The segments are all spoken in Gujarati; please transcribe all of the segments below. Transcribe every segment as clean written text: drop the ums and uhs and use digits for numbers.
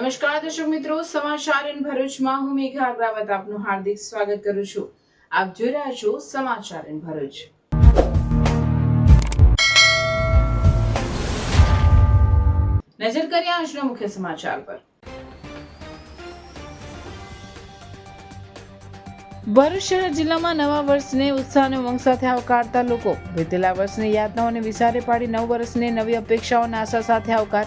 નમસ્કાર દર્શક મિત્રો, સમાચાર ઇન ભરૂચમાં હું મેઘા અગ્રવાલ આપનું હાર્દિક સ્વાગત કરું છું. આપ જોઈ રહ્યા છો સમાચાર ઇન ભરૂચ. નજર કરીએ આજના મુખ્ય સમાચાર પર. ભરૂચ શહેર જિલ્લામાં નવા વર્ષને ઉત્સાહ અને ઉમંગ સાથે આવકારતા લોકો. વીતેલા વર્ષની યાતનાઓને વિસારે પાડી નવ વર્ષને નવી અપેક્ષાઓના આશા સાથે આવકાર.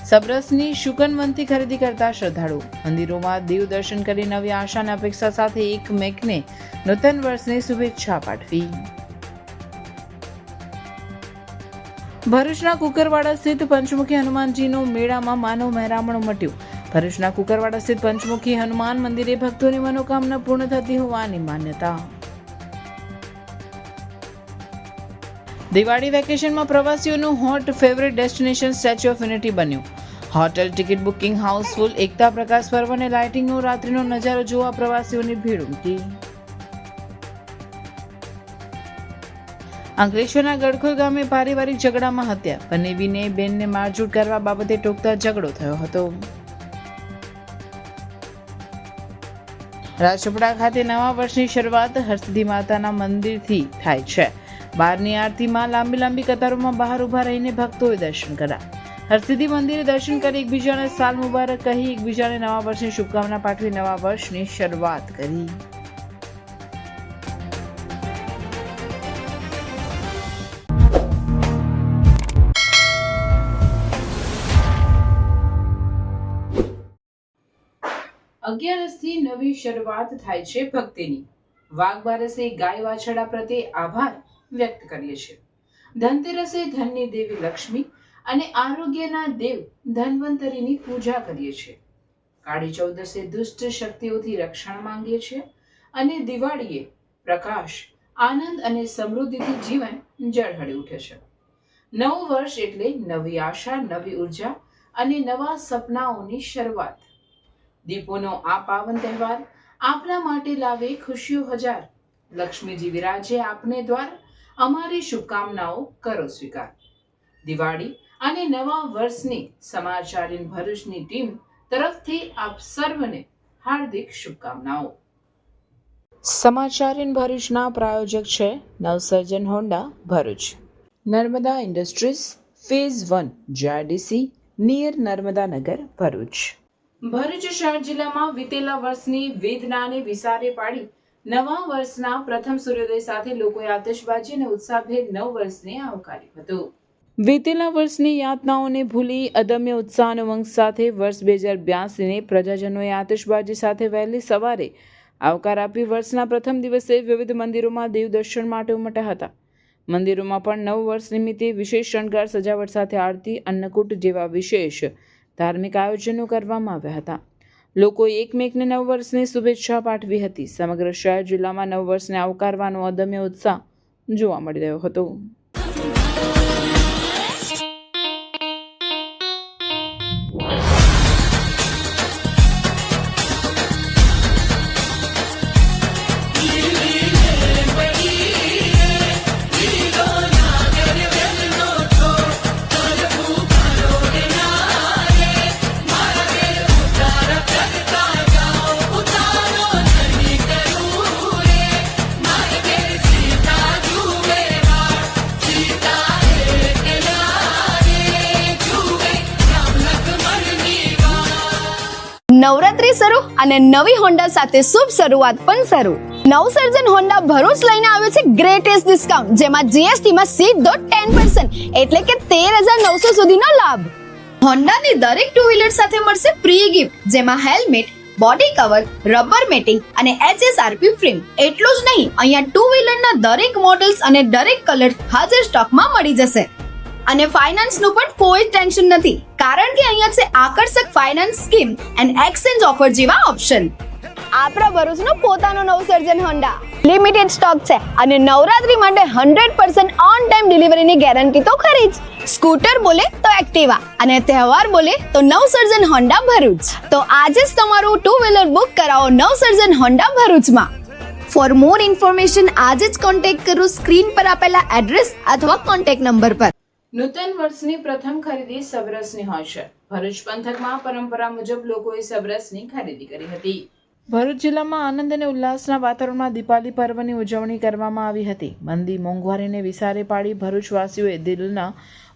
સબરસની શુકનવંતી ખરીદી કરતા શ્રદ્ધાળુ. મંદિરોમાં દેવ દર્શન કરી નવી આશા અને અપેક્ષા સાથે એક મેકને નૂતન વર્ષની શુભેચ્છા પાઠવી. ભરૂચના કુકરવાડા સ્થિત પંચમુખી હનુમાનજીનો મેળામાં માનવ મહેરામણ ઉમટ્યું. ભરૂચના કુકરવાડા સ્થિત પંચમુખી હનુમાન મંદિરે ભક્તોની મનોકામના પૂર્ણ થતી હોવાની માન્યતા. દિવાળી વેકેશનમાં પ્રવાસીઓનું hot favourite destination statue of unity બન્યું. Hotel, ticket booking Housefull. એકતા પ્રકાશ પર્વ અને લાઇટિંગનો રાત્રિનો નજારો જોવા પ્રવાસીઓની ભીડ ઉમટી. અંકલેશ્વરના ગડખોલ ગામે પારિવારિક ઝઘડામાં હત્યા. બનેવીને બેનને મારઝૂડ કરવા બાબતે ટોકતા ઝઘડો થયો હતો. રાજપીપળા ખાતે નવા વર્ષની શરૂઆત હરસિદ્ધિ માતાના મંદિરથી થાય છે. બહારની આરતીમાં લાંબી કતારોમાં બહાર ઉભા રહીને ભક્તોએ દર્શન કર્યા. હરસિદ્ધિ મંદિરે દર્શન કરી એકબીજાને સાલ મુબારક કહી એકબીજાને નવા વર્ષની શુભકામના પાઠવી નવા વર્ષની શરૂઆત કરી. અગિયારસથી નવી શરૂઆત થાય છે ભક્તિની. વાઘ બારસે ગાય વાછરડા પ્રત્યે આભાર વ્યક્ત કરીએ છીએ. ધનતેરસે ધનની દેવી લક્ષ્મી અને આરોગ્યના દેવ ધન્વંતરીની પૂજા કરીએ છીએ. કાળી ચૌદસે દુષ્ટ શક્તિઓથી રક્ષણ માંગીએ છીએ અને દિવાળીએ પ્રકાશ, આનંદ અને સમૃદ્ધિથી જીવન ઝળહળી ઉઠે છે. નવું વર્ષ એટલે નવી આશા, નવી ઉર્જા અને નવા સપનાઓની શરૂઆત. દીપોનો આ પાવન તહેવાર આપના માટે લાવે ખુશીઓ હજાર. લક્ષ્મીજી વિરાજે આપને દ્વાર, અમારી શુભકામનાઓ કરો સ્વીકાર. દિવાળી અને નવા વર્ષની સમાચાર ઇન ભરૂચની ટીમ તરફથી આપ સર્વને હાર્દિક શુભકામનાઓ. સમાચાર ઇન ભરૂચના પ્રાયોજક છે Navsarjan Honda Bharuch. Narmada industries phase 1 GIDC near Narmadanagar Bharuch. Bharuch શહેર જિલ્લામાં વીતેલા વર્ષની વેદનાને વિસારે પાડી નવા વર્ષના પ્રથમ સૂર્યોદય સાથે લોકોએ આતશબાજી અને ઉત્સાહભેર નવ વર્ષને આવકાર્યું હતું. વીતેલા વર્ષની યાતનાઓને ભૂલી અદમ્ય ઉત્સાહ અને ઉમંગ સાથે વર્ષ 2082ને પ્રજાજનોએ આતશબાજી સાથે વહેલી સવારે આવકાર આપી વર્ષના પ્રથમ દિવસે વિવિધ મંદિરોમાં દેવ દર્શન માટે ઉમટ્યા હતા. મંદિરોમાં પણ નવ વર્ષ નિમિત્તે વિશેષ શણગાર, સજાવટ સાથે આરતી, અન્નકૂટ જેવા વિશેષ ધાર્મિક આયોજનો કરવામાં આવ્યા હતા. લોકોએ એકમેકને નવ વર્ષની શુભેચ્છા પાઠવી હતી. સમગ્ર શહેર જિલ્લામાં નવ વર્ષને આવકારવાનો અદમ્ય ઉત્સાહ જોવા મળી રહ્યો હતો. નવરાત્રી શરૂ અને નવી હોન્ડા સાથે શુભ શરૂઆત પણ શરૂ. નવસર્જન હોન્ડા ભરૂચ લઈને આવ્યો છે ગ્રેટેસ્ટ ડિસ્કાઉન્ટ, જેમાં જીએસટી માં સીધો 10% એટલે કે 13,900 સુધીનો લાભ. હોન્ડાની દરેક ટુ વ્હીલર સાથે મળશે પ્રી ગિફ્ટ, જેમાં helmet, body cover, rubber matting અને HSRP ફ્રેમ. એટલું જ નહીં, અહીંયા ટુ વ્હીલરના દરેક મોડલ્સ અને દરેક કલર હાજર સ્ટોકમાં મળી જશે. અને ફાઇનાન્સનું પણ કોઈ ટેન્શન નથી, કારણ કે અહીંયા છે આકર્ષક finance scheme and exchange offer જેવા ઓપ્શન. આપણા ભરૂચનો પોતાનો નવસર્જન હોન્ડા લિમિટેડ સ્ટોક છે અને નવરાત્રી માટે 100% ઓન ટાઈમ ડિલિવરીની ગેરંટી તો ખરી જ. સ્કૂટર બોલે તો એક્ટિવા અને તહેવાર બોલે તો નવસર્જન હોન્ડા ભરૂચ. તો આજે જ તમારું ટુ વ્હીલર બુક કરાવો નવસર્જન હોન્ડા ભરૂચમાં. ફોર મોર ઇન્ફોર્મેશન આજે જ કોન્ટેક્ટ કરો સ્ક્રીન પર આપેલા એડ્રેસ અથવા કોન્ટેક્ટ નંબર પર. નૂતન વર્ષની પ્રથમ ખરીદી સબરસની હોય છે. ભરૂચ પંથકમાં પરંપરા મુજબ લોકોએ સબરસની ખરીદી કરી હતી. ભરૂચ જિલ્લામાં આનંદ અને ઉલ્લાસના વાતાવરણમાં દીપાવલી પર્વની ઉજવણી કરવામાં આવી હતી. મંદી મોંઘવારીને વિસારે પાડી ભરૂચવાસીઓએ દિલના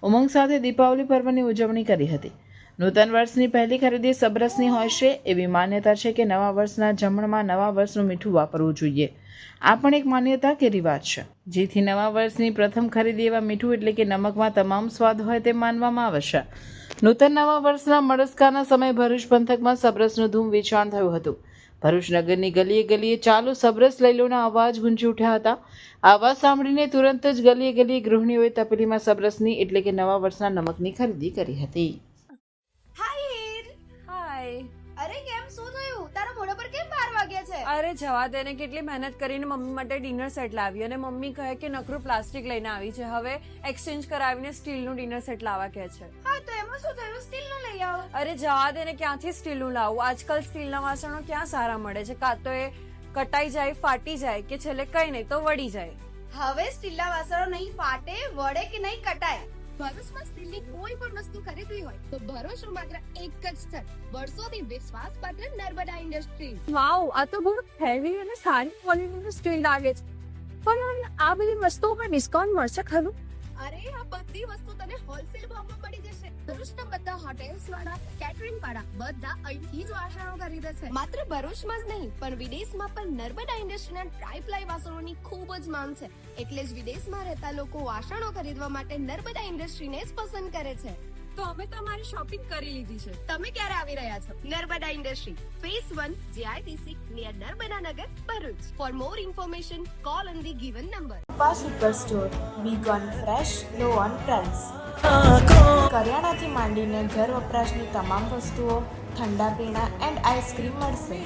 ઉમંગ સાથે દીપાવલી પર્વની ઉજવણી કરી હતી. નૂતન વર્ષની પહેલી ખરીદી સબરસની હોય છે. એવી માન્યતા છે કે નવા વર્ષના જમણમાં નવા વર્ષનું મીઠું વાપરવું જોઈએ. આ પણ એક માન્યતા કે રિવાજ છે, જેથી નવા વર્ષની પ્રથમ ખરીદી એવા મીઠું એટલે કે નમકમાં તમામ સ્વાદ હોય તેમ માનવામાં આવે છે. નૂતન નવા વર્ષના મળસ્કાના સમયે ભરૂચ પંથકમાં સબરસનું ધૂમ વેચાણ થયું હતું. ભરૂચ નગરની ગલીએ ગલીએ ચાલુ સબરસ લઈ લોના અવાજ ગુંજી ઉઠ્યા હતા. આવાજ સાંભળીને તુરંત જ ગલીએ ગલીએ ગૃહિણીઓએ તપેલીમાં સબરસની એટલે કે નવા વર્ષના નમકની ખરીદી કરી હતી. હાય હીર. હાય. અરે કેમ શું થયું? તારા મોઢા પર કેમ 12 વાગ્યા છે? અરે જવા દે ને, કેટલી મહેનત કરીને મમ્મી માટે ડિનર સેટ લાવી અને મમ્મી કહે કે નકરું પ્લાસ્ટિક લઈને આવી છે, હવે એક્સચેન્જ કરાવીને સ્ટીલનું ડિનર સેટ લાવવા કહે છે. હા તો એમાં શું થયું? સ્ટીલનું લઈ આવો. અરે જવા દે ને, ક્યાંથી સ્ટીલનું લાવું? આજકાલ સ્ટીલના વાસણો ક્યાં સારા મળે છે? કાં તો એ કટાઈ જાય, ફાટી જાય કે છેલ્લે કઈ નહીં તો વળી જાય. હવે સ્ટીલના વાસણો નહીં ફાટે, વળે કે નહીં કટાય. ભરૂચમાં સ્ટીલની કોઈ પણ વસ્તુ ખરીદવી હોય તો ભરૂચનું માત્ર એક જ સ્થળ, વર્ષોથી વિશ્વાસપાત્ર નર્મદા ઇન્ડસ્ટ્રી. વાવ, આ તો બહુ હેવી અને સારી ક્વોલિટીનું સ્ટીલ લાગે છે. પણ આ બધી વસ્તુઓ પર ડિસ્કાઉન્ટ મળશે ખરું? અરે આ બધી વસ્તુ તને હોલસેલ ભાવમાં મળી જશે. ભરૂચના બધા હોટેલ્સ વાળા, કેટરિંગ વાળા બધા અહીંથી જ વાસણો ખરીદે છે. માત્ર ભરૂચમાં જ નહીં પણ વિદેશમાં પણ નર્મદા ઇન્ડસ્ટ્રીના ટ્રાય-પ્લાય વાસણોની ખૂબ જ માંગ છે. એટલે જ વિદેશમાં રહેતા લોકો વાસણો ખરીદવા માટે નર્મદા ઇન્ડસ્ટ્રીને જ પસંદ કરે છે. તો અમે તમારી શોપિંગ કરી લીધી છે. તમે ક્યારે આવી રહ્યા છો? Narmada industry, phase 1, JITC, near Narmada Nagar, Bharuch. For more information call on the given number. Papa super store, big on fresh, low on price. કરિયાણાથી માંડીને ઘર વપરાશની તમામ વસ્તુઓ, ઠંડા પીણા એન્ડ આઈસ્ક્રીમ મળશે.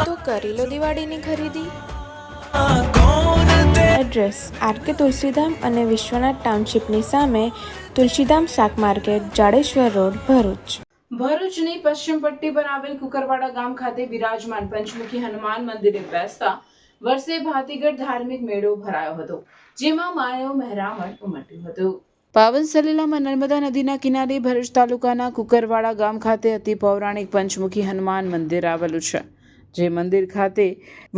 તો કરી લો દિવાળીની ખરીદી. એડ્રેસ: આરકે તુલસીધામ અને વિશ્વનાથ ટાઉનશીપની સામે, તુલસીધામ શાક માર્કેટ, જાડેશ્વર રોડ, ભરૂચ. ભરૂચની પશ્ચિમ પટ્ટી પર આવેલ કુકરવાડા ગામ ખાતે બિરાજમાન પંચમુખી હનુમાન મંદિરે બેસતા વર્ષે ભાતીગઢ ધાર્મિક મેળો ભરાયો હતો, જેમાં માનવ મહેરામણ ઉમટ્યું હતું. પાવન સલીલામાં નર્મદા નદીના કિનારે ભરૂચ તાલુકાના કુકરવાડા ગામ ખાતે અતિ પૌરાણિક પંચમુખી હનુમાન મંદિર આવેલું છે. જે મંદિર ખાતે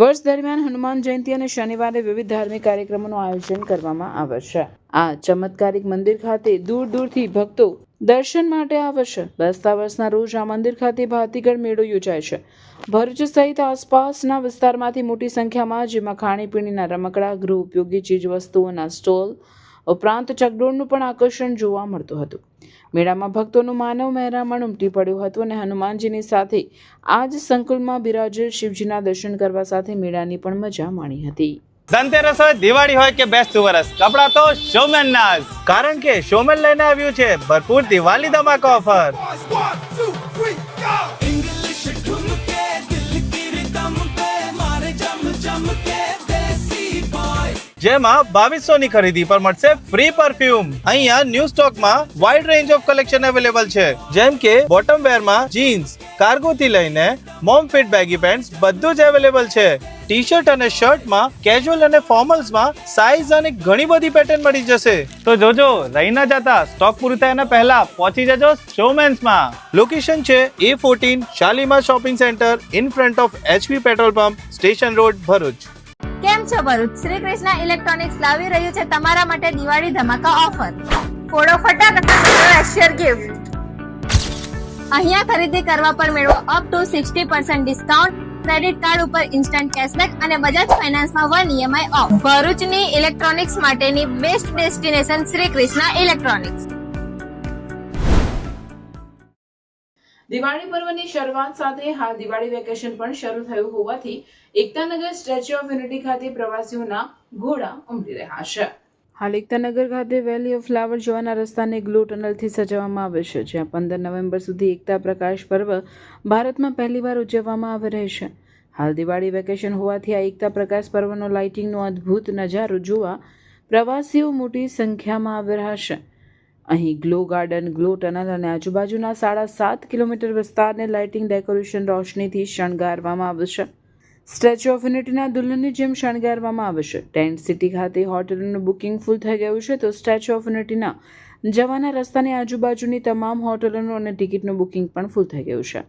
વર્ષ દરમિયાન હનુમાન જયંતિ અને શનિવારે વિવિધ ધાર્મિક કાર્યક્રમોનું આયોજન કરવામાં આવે છે. આ ચમત્કારિક મંદિર ખાતે દૂર દૂરથી ભક્તો દર્શન માટે આવે છે. બેસતા વર્ષના રોજ આ મંદિર ખાતે ભાતીગઢ મેળો યોજાય છે. ભરૂચ સહિત આસપાસના વિસ્તારમાંથી મોટી સંખ્યામાં, જેમાં ખાણીપીણીના રમકડા, ગૃહ ઉપયોગી ચીજ વસ્તુઓના સ્ટોલ ઉપરાંત ચકડોળનું પણ આકર્ષણ જોવા મળતું હતું. મેળામાં ભક્તોનું માનવ મહેરામણ ઉમટી પડ્યું હતું અને હનુમાનજીની સાથે આ જ સંકુલમાં બિરાજેલ શિવજીના દર્શન કરવા સાથે મેળાની પણ મજા માણી હતી. ધનતેરસ હોય, દિવાળી હોય કે બેસતું વરસ, કપડા તો શોમેન ના જ. કારણ કે શોમેન લઈને આવ્યું છે ભરપૂર દિવાળી ધમાકા ઓફર. જેમાં 2200 ની ખરીદી પર મળશે ફ્રી પરફ્યુમ. અહીંયા ન્યૂ સ્ટોકમાં wide range of collection available છે, જેમ કે બોટમ વેર માં જીન્સ, કાર્ગો થી લઈને મોમ ફિટ બેગી પેન્ટ્સ બધું જ અવેલેબલ છે. ટી શર્ટ અને શર્ટ માં, કેઝ્યુઅલ અને ફોર્મલ્સ માં સાઇઝ અને ઘણી બધી પેટર્ન મળી જશે. તો જોજો, રહી ના જતા, સ્ટોક પૂરું થયાના પહેલા પહોંચી જજો શોમેન્સ માં. લોકેશન છે A14 Shalimar shopping centre in front of HP petrol pump, station road, Bharuch. કેમ છો ભરૂચ? શ્રી કૃષ્ણ ઇલેક્ટ્રોનિક્સ લાવી રહ્યું છે તમારા માટે દિવાળી ધમાકા ઓફર. ફોડો ફટાકડા એશિયર ગિફ્ટ. અહીંયા ખરીદી કરવા પર મેળવો up to 60% discount, credit card ઉપર ઇન્સ્ટન્ટ કેશબેક અને બજાજ ફાઇનાન્સમાં 1 EMI ઓફ. ભરૂચની ઇલેક્ટ્રોનિક્સ માટેની best destination Shri Krishna electronics. Diwali પર્વની શરૂઆત સાથે હાલ દિવાળી વેકેશન પણ શરૂ થયું હોવાથી એકતાનગર સ્ટેચ્યુ ઓફ યુનિટી ખાતે પ્રવાસીઓના ઘોડા ઉમટી રહ્યા છે. હાલ એકતાનગર ખાતે વેલી ઓફ ફ્લાવર જોવાના રસ્તાને ગ્લો ટનલથી સજાવવામાં આવે છે, જ્યાં 15 નવેમ્બર સુધી એકતા પ્રકાશ પર્વ ભારતમાં પહેલીવાર ઉજવવામાં આવી રહી છે. હાલ દિવાળી વેકેશન હોવાથી આ એકતા પ્રકાશ પર્વનો લાઇટિંગનો અદ્ભુત નજારો જોવા પ્રવાસીઓ મોટી સંખ્યામાં આવી રહ્યા છે. અહીં ગ્લો ગાર્ડન, ગ્લો ટનલ અને આજુબાજુના 7.5 કિલોમીટર વિસ્તારને લાઇટિંગ, ડેકોરેશન, રોશનીથી શણગારવામાં આવ્યું છે. સ્ટેચ્યુ ઓફ યુનિટીના દુલ્હનની જેમ શણગારવામાં આવશે. ટેન્ટ સિટી ખાતે હોટેલોનું બુકિંગ ફૂલ થઈ ગયું છે, તો સ્ટેચ્યુ ઓફ યુનિટીના જવાના રસ્તાની આજુબાજુની તમામ હોટેલોનું અને ટિકિટનું બુકિંગ પણ ફૂલ થઈ ગયું છે.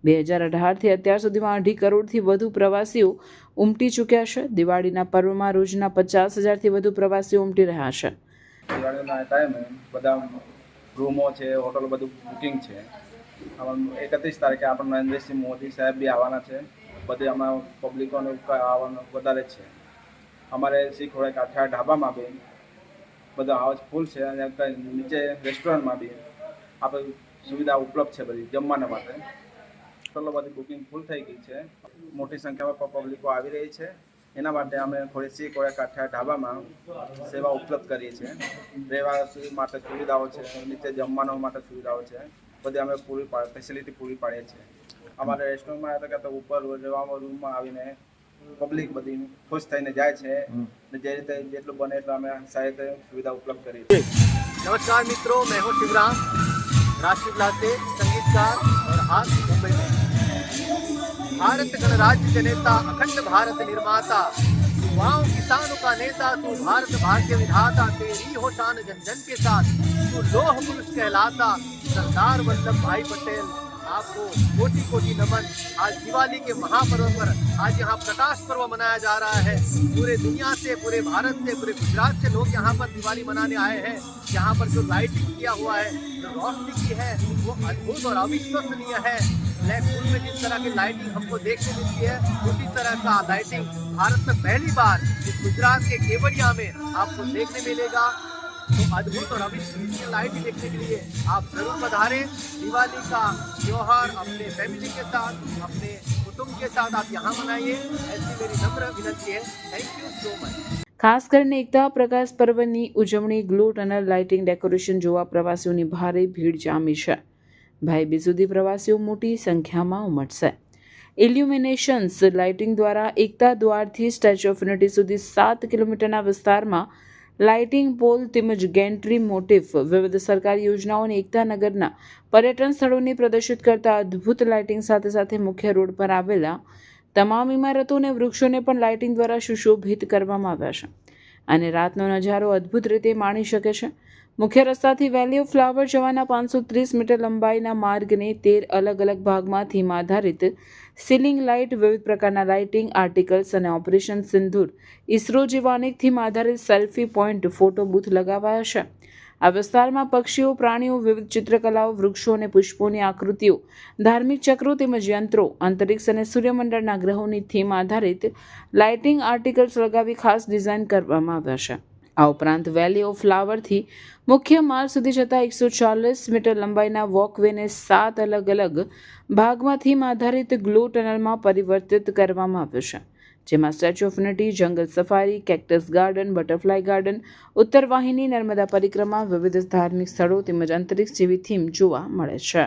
2018થી અત્યાર સુધીમાં 2.5 કરોડથી વધુ પ્રવાસીઓ ઉમટી ચૂક્યા છે. દિવાળીના પર્વમાં રોજના 50,000થી વધુ પ્રવાસીઓ ઉમટી રહ્યા છે. દિવાળીના ટાઈમે બધા રૂમો છે, હોટલો બધું બુકિંગ છે. 31 તારીખે આપણને નરેન્દ્રસિંહ મોદી સાહેબ બી આવવાના છે. બધે આમાં પબ્લિકોને આવવાનું વધારે છે. અમારે શ્રી ખોડે કાઠિયાવાડ ઢાબામાં બી બધા હાઉસ ફૂલ છે અને નીચે રેસ્ટોરન્ટમાં બી આપણે સુવિધા ઉપલબ્ધ છે બધી જમવાના માટે. હોટલો બધી બુકિંગ ફૂલ થઈ ગઈ છે. મોટી સંખ્યામાં પબ્લિકો આવી રહી છે. એના માટે અમે શ્રી ખોડે કાઠિયાવાડ ઢાબામાં સેવા ઉપલબ્ધ કરીએ છીએ. રહેવા માટે સુવિધાઓ છે, નીચે જમવાનો માટે સુવિધાઓ છે, બધી અમે ફેસિલિટી પૂરી પાડીએ છીએ. અમારે રેસ્ટોરન્ટમાં હતા કે ઉપર રહેવામાં રૂમમાં આવીને પબ્લિક બધી ખુશ થઈને જાય છે. ને જે રીતે જેટલું બને એટલું અમે સારી રીતે સુવિધા ઉપલબ્ધ કરીએ છીએ. नमस्कार मित्रों, मैं हूं शिवराम, राष्ट्रपिता से संगीतकार और आज मुंबई में। भारत गणराज्य जनता, अखंड भारत निर्माता, युवाओं किसानों का नेता, तू भारत भाग्य विधाता, तेरी हो शान जन जन के साथ, तू लोह पुरुष कहलाता, सरदार वल्लभ भाई पटेल, आपको कोटि कोटि नमन। आज दिवाली के महापर्व पर आज यहाँ प्रकाश पर्व मनाया जा रहा है। पूरे दुनिया से, पूरे भारत से, पूरे गुजरात से लोग यहाँ पर दिवाली मनाने आए हैं। यहाँ पर जो लाइटिंग किया हुआ है, जो रोशनी की है, वो अद्भुत और अविश्वसनीय है। ब्लैक होल में जिस तरह की लाइटिंग हमको देखने मिलती है, उसी तरह का लाइटिंग भारत में पहली बार इस गुजरात के केवड़िया में आपको देखने मिलेगा। तो अद्भुत और अविश्वसनीय लाइटिंग देखने के लिए आप जरूर पधारें। दिवाली का त्योहार अपने फैमिली के साथ, अपने कुटुंब के साथ आप यहाँ मनाइए, ऐसी मेरी नम्र विनंती है। Thank you so much. ખાસ કરીને એકતા પ્રકાશ પર્વની ઉજવણી, ગ્લો ટનલ લાઇટિંગ, ડેકોરેશન જોવા પ્રવાસીઓની ભારે ભીડ જામી છે. ભાઈબીજ સુધી પ્રવાસીઓ મોટી સંખ્યામાં ઉમટશે. ઇલ્યુમિનેશન્સ લાઇટિંગ દ્વારા એકતા દ્વારથી સ્ટેચ્યુ ઓફ યુનિટી સુધી 7 કિલોમીટરના વિસ્તારમાં લાઇટિંગ પોલ તેમજ ગેન્ટ્રી મોટિફ, વિવિધ સરકારી યોજનાઓ અને એકતાનગરના પર્યટન સ્થળોને પ્રદર્શિત કરતા અદ્ભુત લાઇટિંગ સાથે સાથે મુખ્ય રોડ પર આવેલા તમામ ઇમારતો અને વૃક્ષોને પણ લાઇટિંગ દ્વારા સુશોભિત કરવામાં આવ્યા છે અને રાતનો નજારો અદ્ભુત રીતે માણી શકે છે. મુખ્ય રસ્તાથી વેલી ઓફ ફ્લાવર જવાના 530 મીટર લંબાઈના માર્ગને 13 અલગ અલગ ભાગમાં થીમ આધારિત સીલિંગ લાઇટ, વિવિધ પ્રકારના લાઇટિંગ આર્ટિકલ્સ અને ઓપરેશન સિંદૂર, ઇસરો જેવા અનેક થીમ આધારિત સેલ્ફી પોઈન્ટ, ફોટો બૂથ લગાવાયા છે. આ વિસ્તારમાં પક્ષીઓ, પ્રાણીઓ, વિવિધ ચિત્રકલાઓ, વૃક્ષો અને પુષ્પોની આકૃતિઓ, ધાર્મિક ચક્રો તેમજ યંત્રો, અંતરિક્ષ અને સૂર્યમંડળના ગ્રહોની થીમ આધારિત લાઇટિંગ આર્ટિકલ્સ લગાવી ખાસ ડિઝાઇન કરવામાં આવ્યા છે. આ ઉપરાંત વેલી ઓફ ફ્લાવરથી મુખ્ય માર્ગ સુધી જતા 140 મીટર લંબાઈના વોકવેને 7 અલગ અલગ ભાગમાં થીમ આધારિત ગ્લો ટનલમાં પરિવર્તિત કરવામાં આવ્યું છે, જેમાં સ્ટેચ્યુ ઓફ યુનિટી, જંગલ safari, cactus garden, butterfly garden, ઉત્તર વાહિની, નર્મદા પરિક્રમા, વિવિધ ધાર્મિક સ્થળો તેમજ અંતરિક્ષ જેવી થીમ જોવા મળે છે.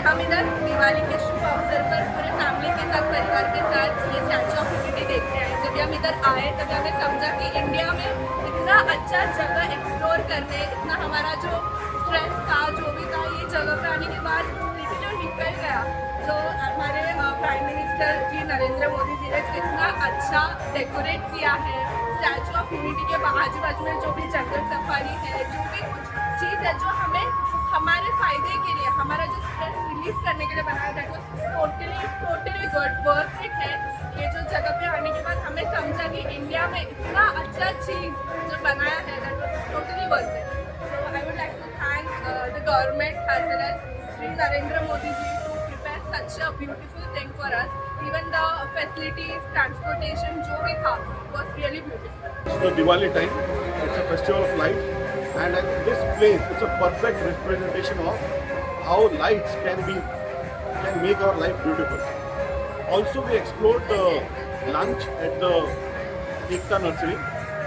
हम इधर दिवाली के शुभ अवसर पर पूरे फैमिली के साथ, परिवार के साथ ये स्टैच्यू ऑफ यूनिटी देखते हैं. जब हम इधर आए तब हमें समझा कि इंडिया में इतना अच्छा जगह एक्सप्लोर करने, इतना हमारा जो स्ट्रेस था, जो भी था, ये जगह पे आने के बाद जो निकल गया. जो हमारे प्राइम मिनिस्टर जी नरेंद्र मोदी जी ने इतना अच्छा डेकोरेट किया है स्टैच्यू ऑफ यूनिटी के आजू बाजू में, जो भी जंगल सफारी है, जो भी कुछ चीज़ है जो हमें हमारे फायदे के लिए, हमारा जो स्ट्रेस रिलीज करने के लिए बनाया था, टोटली वर्थ इट है. ये जो जगह पे आने के बाद हमें समझा कि इंडिया में इतना अच्छा चीज़ जो बनाया है that was totally worth it. So I would like to thank the government as well as Shri Narendra Modi ji to prepare such a beautiful thing for us. Even the facilities, transportation जो भी था was really beautiful. It's the Diwali time. It's a festival of lights, and at this place, it's a perfect representation of how lights can make our life beautiful. Also, we explored the lunch at the Ekta Nursery,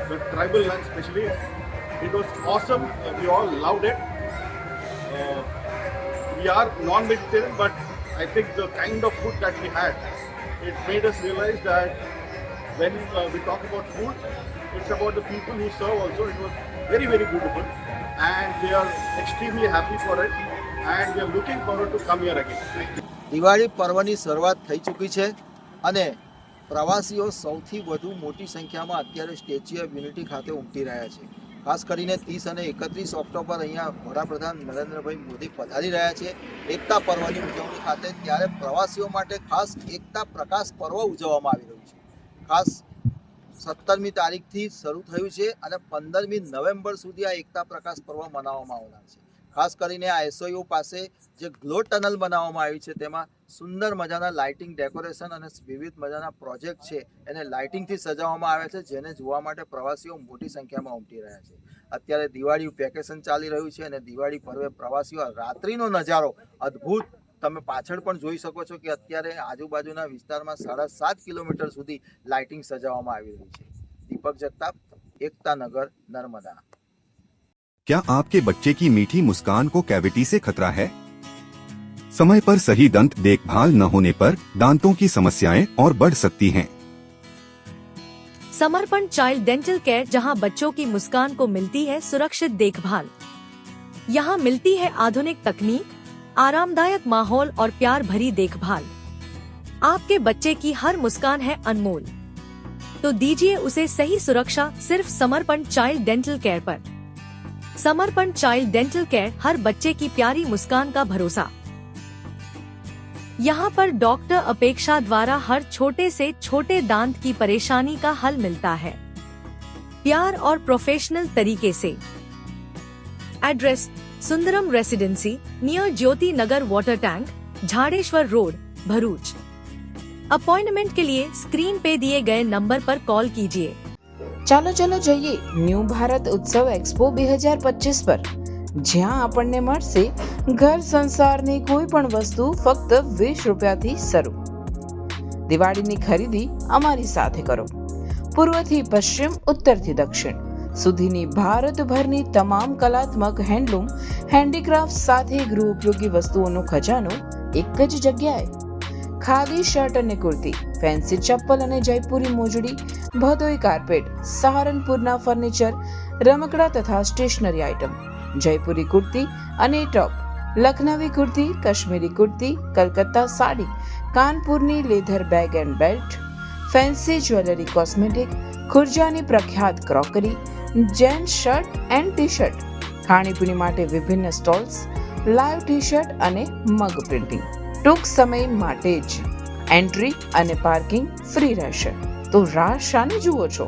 the tribal lunch especially. It was awesome. We all loved it. We are non-vegetarian, but I think the kind of food that we had, it made us realize that when we talk about food, it's about the people who serve also. It was very, very beautiful, and we are extremely happy for it, and we are looking forward to come here again. Diwali પર્વની શરૂઆત થઈ ચૂકી છે અને પ્રવાસીઓ સૌથી વધુ મોટી સંખ્યામાં અત્યારે સ્ટેચ્યુ ઓફ યુનિટી ખાતે ઉમટી રહ્યા છે. ખાસ કરીને 30 અને 31 ઓક્ટોબર અહીંયા વડાપ્રધાન નરેન્દ્રભાઈ મોદી પધારી રહ્યા છે એકતા પર્વની ઉજવણી ખાતે. ત્યારે પ્રવાસીઓ માટે ખાસ એકતા પ્રકાશ પર્વ ઉજવવામાં આવી રહ્યું છે. ખાસ 17મી તારીખથી શરૂ થયું છે અને 15મી નવેમ્બર સુધી આ એકતા પ્રકાશ પર્વ મનાવવામાં આવનાર છે. ખાસ કરીને આ એસઓયુ પાસે જે ગ્લો ટનલ બનાવવામાં આવી છે તેમાં સુંદર મજાના લાઇટિંગ ડેકોરેશન અને વિવિધ મજાના પ્રોજેક્ટ છે એને લાઇટિંગથી સજાવવામાં આવ્યા છે, જેને જોવા માટે પ્રવાસીઓ મોટી સંખ્યામાં ઉમટી રહ્યા છે. અત્યારે દિવાળી વેકેશન ચાલી રહ્યું છે અને દિવાળી પર્વે પ્રવાસીઓ રાત્રિનો નજારો અદ્ભુત તમે પાછળ પણ જોઈ શકો છો કે અત્યારે આજુબાજુના વિસ્તારમાં 7.5 કિલોમીટર સુધી લાઇટિંગ સજાવવામાં આવી રહી છે. દીપક જગતાપ, એકતા નગર, नर्मदा। क्या आपके बच्चे की मीठी मुस्कान को कैविटी से खतरा है? समय पर सही दंत देखभाल न होने पर दांतों की समस्याएं और बढ़ सकती हैं। समर्पण चाइल्ड डेंटल केयर, जहां बच्चों की मुस्कान को मिलती है सुरक्षित देखभाल। यहां मिलती है आधुनिक तकनीक, आरामदायक माहौल और प्यार भरी देखभाल। आपके बच्चे की हर मुस्कान है अनमोल, तो दीजिए उसे सही सुरक्षा सिर्फ समर्पण चाइल्ड डेंटल केयर पर। समर्पण चाइल्ड डेंटल केयर, हर बच्चे की प्यारी मुस्कान का भरोसा। यहाँ पर डॉक्टर अपेक्षा द्वारा हर छोटे से छोटे दांत की परेशानी का हल मिलता है, प्यार और प्रोफेशनल तरीके से। Address: Sundaram residency, near Jyoti Nagar water tank, Jhadeshwar road, Bharuch. Appointment के लिए स्क्रीन पे दिए गए नंबर पर कॉल कीजिए। ચાલો જઈએ ન્યૂ ભારત ઉત્સવ એક્સપો 2025 પર, જ્યાં આપણને મળશે ઘર સંસારની કોઈ પણ વસ્તુ ફક્ત 20 રૂપિયાથી શરૂ. દિવાળીની ખરીદી અમારી સાથે કરો. પૂર્વથી પશ્ચિમ, ઉત્તરથી દક્ષિણ સુધીની ભારતભરની તમામ કલાત્મક હેન્ડલૂમ, હેન્ડીક્રાફ્ટ સાથે ગૃહ ઉપયોગી વસ્તુઓનો ખજાનો એક જ જગ્યાએ. ખાદી શર્ટ અને કુર્તી, ફેન્સી ચપ્પલ અને જયપુરી મોજડી, ભદોઈ કાર્પેટ, સહારનપુરના ફર્નિચર, રમકડા તથા સ્ટેશનરી આઇટમ, જયપુરી કુર્તી અને ટોપ, લખનવી કુર્તી, કાશ્મીરી કુર્તી, કલકત્તા સાડી, કાનપુરની leather bag and belt, fancy jewellery, cosmetic, ખુરજાની પ્રખ્યાત crockery, gents shirt and T shirt, ખાણીપીણી માટે વિભિન્ન સ્ટોલ્સ, લાઈવ ટી શર્ટ અને મગ પ્રિન્ટિંગ. ટૂંક સમય માટે જ એન્ટ્રી અને પાર્કિંગ ફ્રી રહેશે, તો રાહ શાને જુઓ છો?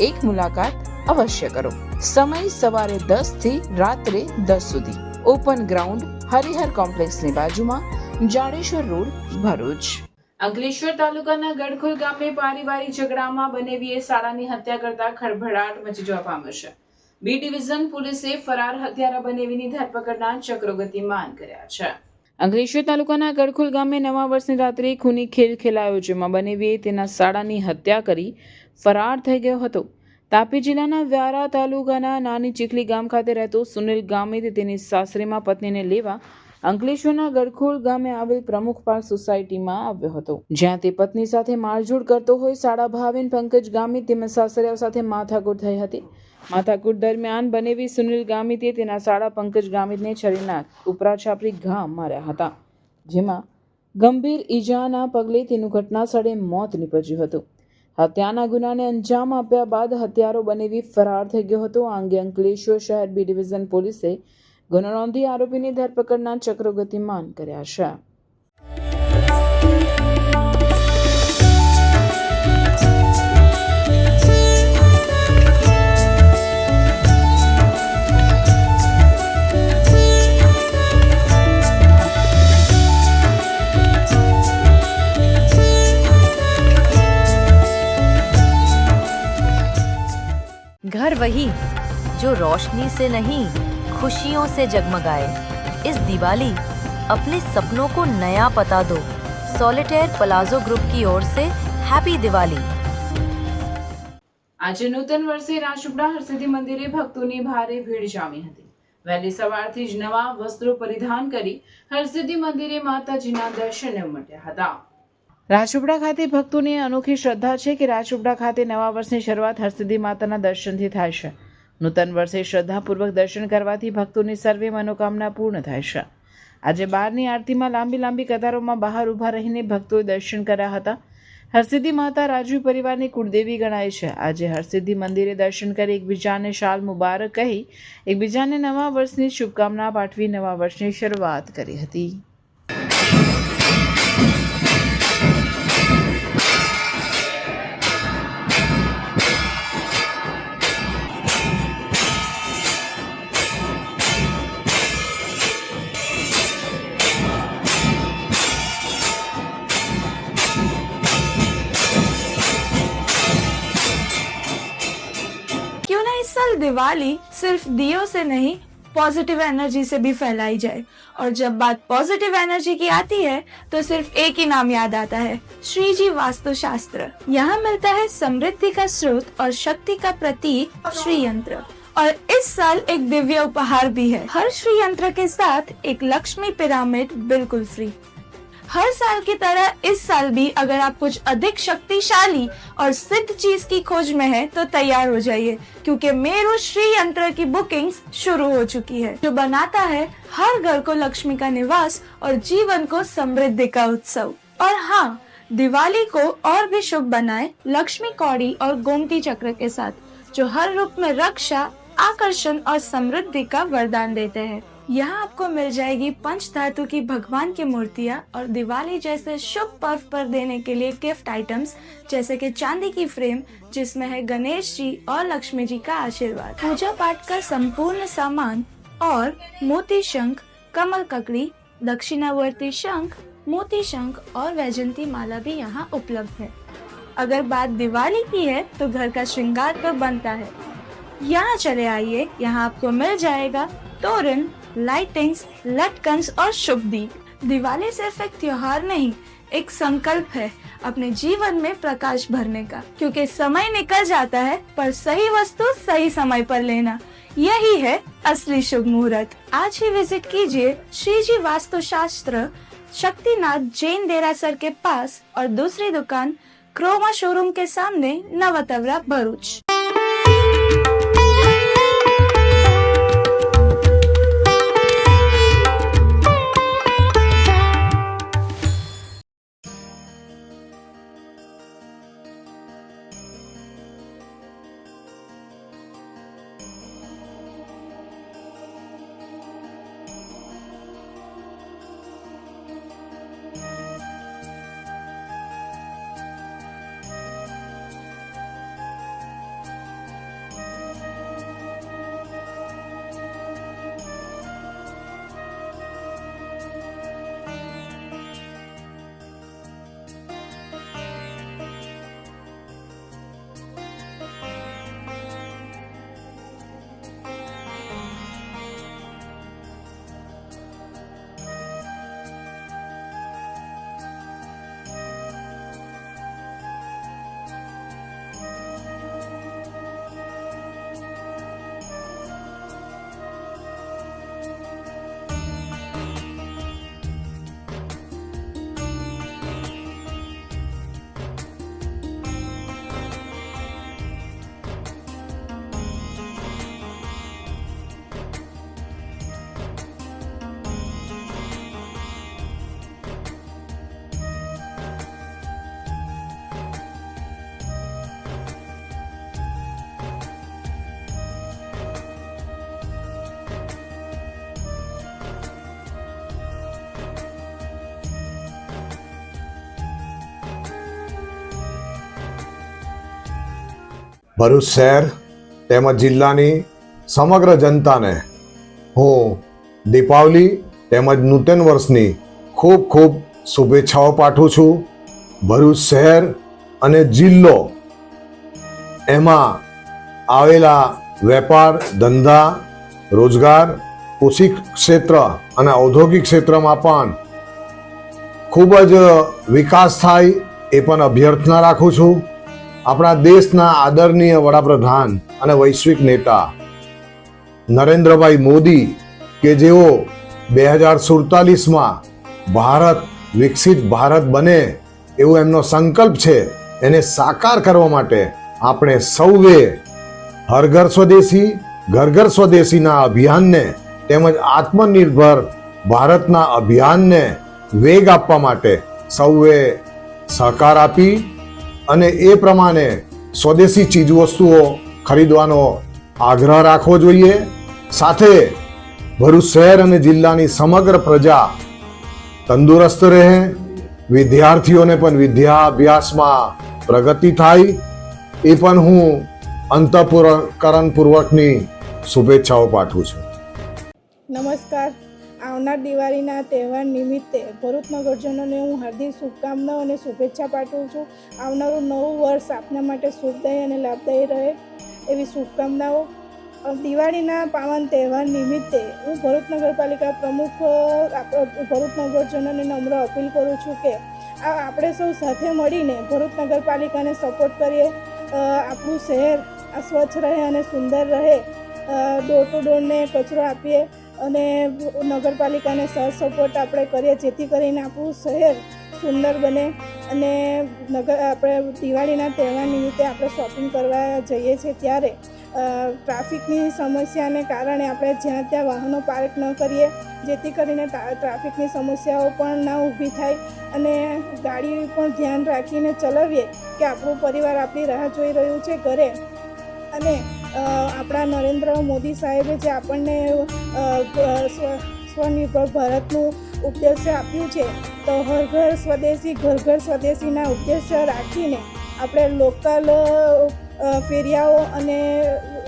એક મુલાકાત અવશ્ય કરો. સમય સવારે 10 થી રાત્રે 10 સુધી. ઓપન ગ્રાઉન્ડ, હરિહર કોમ્પ્લેક્સની બાજુમાં, જાડેશ્વર રોડ, ભરૂચ. અંકલેશ્વર તાલુકાના ગડખોલ ગામે પારિવારિક ઝઘડામાં બનેવીએ શાળાની હત્યા કરતા ખળભળાટ મચી જવા પામ્યો છે. બી ડિવિઝન પોલીસે ફરાર હત્યારા બનેવીની ધરપકડના ચક્રો ગતિમાન કર્યા છે. અંકલેશ્વર તાલુકાના ગડખોલ ગામે નવા વર્ષની રાત્રે ખૂની ખેલ ખેલાયો, જેમાં બનેવીએ તેના શાળાની હત્યા કરી ફરાર થઈ ગયો હતો. તાપી જિલ્લાના વ્યારા તાલુકાના નાની ચીખલી ગામ ખાતે રહેતો સુનિલ ગામિત તેની સાસરીમાં પત્નીને લેવા અંકલેશ્વરના ગડખોલ ગામે આવેલ પ્રમુખ પાર્ક સોસાયટીમાં આવ્યો હતો, જ્યાં તે પત્ની સાથે મારઝૂડ કરતો હોય શાળા ભાવિન પંકજ ગામિત તેમજ સાસરિયાઓ સાથે માથાકૂટ થઈ હતી. માથાકૂટ દરમિયાન બનેવી સુનિલ ગામિતે તેના શાળા પંકજ ગામિતને છરીના ઉપરા છાપરી ઘા માર્યા હતા, જેમાં ગંભીર ઈજાના પગલે તેનું ઘટના સ્થળે મોત નીપજ્યું હતું. હત્યાના ગુનાને અંજામ આપ્યા બાદ હત્યારો બનેવી ફરાર થઈ ગયો હતો. આ અંગે અંકલેશ્વર શહેર બી ડિવિઝન પોલીસે ગુનો નોંધી આરોપીની ધરપકડના ચક્રો ગતિમાન કર્યા છે. घर वही जो रोशनी से नहीं खुशियों से जगमगाए। इस दिवाली अपने सपनों को नया पता दो। सॉलिटेयर पलाजो ग्रुप की ओर से हैप्पी दिवाली। આજે નૂતન વર્ષે રાજપીપળા હરસિદ્ધિ મંદિરે ભક્તોની ભારે ભીડ જામી હતી. વહેલી સવારથી જ નવા વસ્ત્રો પરિધાન કરી હરસિદ્ધિ મંદિરે માતાજીના દર્શને ઉમટ્યા હતા. રાજપીપળા ખાતે ભક્તોની અનોખી શ્રદ્ધા છે કે રાજપીપળા ખાતે નવા વર્ષની શરૂઆત હરસિદ્ધિ માતાના દર્શનથી થાય છે. નૂતન વર્ષે શ્રદ્ધાપૂર્વક દર્શન કરવાથી ભક્તોની સર્વે મનોકામના પૂર્ણ થાય છે. આજે 12ની આરતીમાં લાંબી કતારોમાં બહાર ઊભા રહીને ભક્તોએ દર્શન કર્યા હતા. હરસિદ્ધિ માતા રાજવી પરિવારની કુળદેવી ગણાય છે. આજે હરસિદ્ધિ મંદિરે દર્શન કરી એકબીજાને શાલ મુબારક કહી એકબીજાને નવા વર્ષની શુભકામના પાઠવી નવા વર્ષની શરૂઆત કરી હતી. क्यों ना इस साल दिवाली सिर्फ दियों से नहीं पॉजिटिव एनर्जी से भी फैलाई जाए। और जब बात पॉजिटिव एनर्जी की आती है तो सिर्फ एक ही नाम याद आता है, श्री जी वास्तु शास्त्र। यहाँ मिलता है समृद्धि का स्रोत और शक्ति का प्रतीक श्री यंत्र। और इस साल एक दिव्य उपहार भी है। हर श्री यंत्र के साथ एक लक्ष्मी पिरामिड बिल्कुल फ्री। हर साल की तरह इस साल भी अगर आप कुछ अधिक शक्तिशाली और सिद्ध चीज की खोज में है तो तैयार हो जाइए, क्योंकि मेरू श्री यंत्र की बुकिंग्स शुरू हो चुकी है, जो बनाता है हर घर को लक्ष्मी का निवास और जीवन को समृद्धि का उत्सव। और हाँ, दिवाली को और भी शुभ बनाए लक्ष्मी कौड़ी और गोमती चक्र के साथ, जो हर रूप में रक्षा, आकर्षण और समृद्धि का वरदान देते हैं। यहाँ आपको मिल जाएगी पंच धातु की भगवान की मूर्तियाँ और दिवाली जैसे शुभ पर्व पर देने के लिए गिफ्ट आइटम्स, जैसे कि चांदी की फ्रेम जिसमें है गणेश जी और लक्ष्मी जी का आशीर्वाद, पूजा पाठ का संपूर्ण सामान और मोती शंख, कमल ककड़ी, दक्षिणावर्ती शंख, मोती शंख और वैजंती माला भी यहाँ उपलब्ध है। अगर बात दिवाली की है तो घर का श्रृंगार तो बनता है। यहाँ चले आइए, यहाँ आपको मिल जाएगा तोरण, लाइटिंग्स, लटकन्स और शुभ दीप। दिवाली सिर्फ एक त्योहार नहीं, एक संकल्प है अपने जीवन में प्रकाश भरने का, क्योंकि समय निकल जाता है पर सही वस्तु सही समय पर लेना, यही है असली शुभ मुहूर्त। आज ही विजिट कीजिए श्री जी वास्तु शास्त्र, शक्तिनाथ जैन देरासर के पास, और दूसरी दुकान क्रोमा शोरूम के सामने, नवतवरा, भरूच। ભરૂચ શહેર તેમજ જિલ્લાની સમગ્ર જનતાને હું દીપાવલી તેમજ નૂતન વર્ષની ખૂબ ખૂબ શુભેચ્છાઓ પાઠવું છું. ભરૂચ શહેર અને જિલ્લો એમાં આવેલા વેપાર, ધંધા, રોજગાર, કૃષિ ક્ષેત્ર અને ઔદ્યોગિક ક્ષેત્રમાં પણ ખૂબ જ વિકાસ થાય એ પણ અભ્યર્થના રાખું છું. આપણા દેશના આદરણીય વડાપ્રધાન અને વૈશ્વિક નેતા નરેન્દ્રભાઈ મોદી કે જેઓ 2047માં ભારત વિકસિત ભારત બને એવો એમનો સંકલ્પ છે, એને સાકાર કરવા માટે આપણે સૌએ હર ઘર સ્વદેશી, ઘર ઘર સ્વદેશીના અભિયાનને તેમજ આત્મનિર્ભર ભારતના અભિયાનને વેગ આપવા માટે સૌએ સહકાર આપી અને એ પ્રમાણે સ્વદેશી ચીજવસ્તુઓ ખરીદવાનો આગ્રહ રાખવો જોઈએ. સાથે ભરૂચ શહેર અને જિલ્લાની સમગ્ર પ્રજા તંદુરસ્ત રહે, વિદ્યાર્થીઓને પણ વિદ્યાભ્યાસમાં પ્રગતિ થાય, એ પણ હું અંતઃકરણપૂર્વકની શુભેચ્છાઓ પાઠવું છું. નમસ્કાર. આવનાર દિવાળીના તહેવાર નિમિત્તે ભરૂચ નગરજનોને હું હાર્દિક શુભકામનાઓ અને શુભેચ્છા પાઠવું છું. આવનારું નવું વર્ષ આપના માટે શુભદાયી અને લાભદાયી રહે એવી શુભકામનાઓ. દિવાળીના પાવન તહેવાર નિમિત્તે હું ભરૂચ નગરપાલિકા પ્રમુખ ભરૂચ નગરજનોને નમ્ર અપીલ કરું છું કે આપણે સૌ સાથે મળીને ભરૂચ નગરપાલિકાને સપોર્ટ કરીએ. આપણું શહેર સ્વચ્છ રહે અને સુંદર રહે. ડોર ટુ ડોરને કચરો આપીએ અને નગરપાલિકાને સપોર્ટ આપણે કરીએ, જેથી કરીને આપણું શહેર સુંદર બને. અને આપણે દિવાળીના તહેવાર નિમિત્તે આપણે શોપિંગ કરવા જઈએ છીએ ત્યારે ટ્રાફિકની સમસ્યાને કારણે આપણે જ્યાં ત્યાં વાહનો પાર્ક ન કરીએ, જેથી કરીને ટ્રાફિકની સમસ્યાઓ પણ ના ઊભી થાય. અને ગાડી પણ ધ્યાન રાખીને ચલાવીએ કે આપણું પરિવાર આપણી રાહ જોઈ રહ્યું છે ઘરે. અને આપણા નરેન્દ્ર મોદી સાહેબે જે આપણને સ્વનિર્ભર ભારતનું ઉદ્દેશ્ય આપ્યું છે, તો હર ઘર સ્વદેશી ઘર ઘર સ્વદેશીના ઉદ્દેશ્ય રાખીને આપણે લોકલ ફેરિયાઓ અને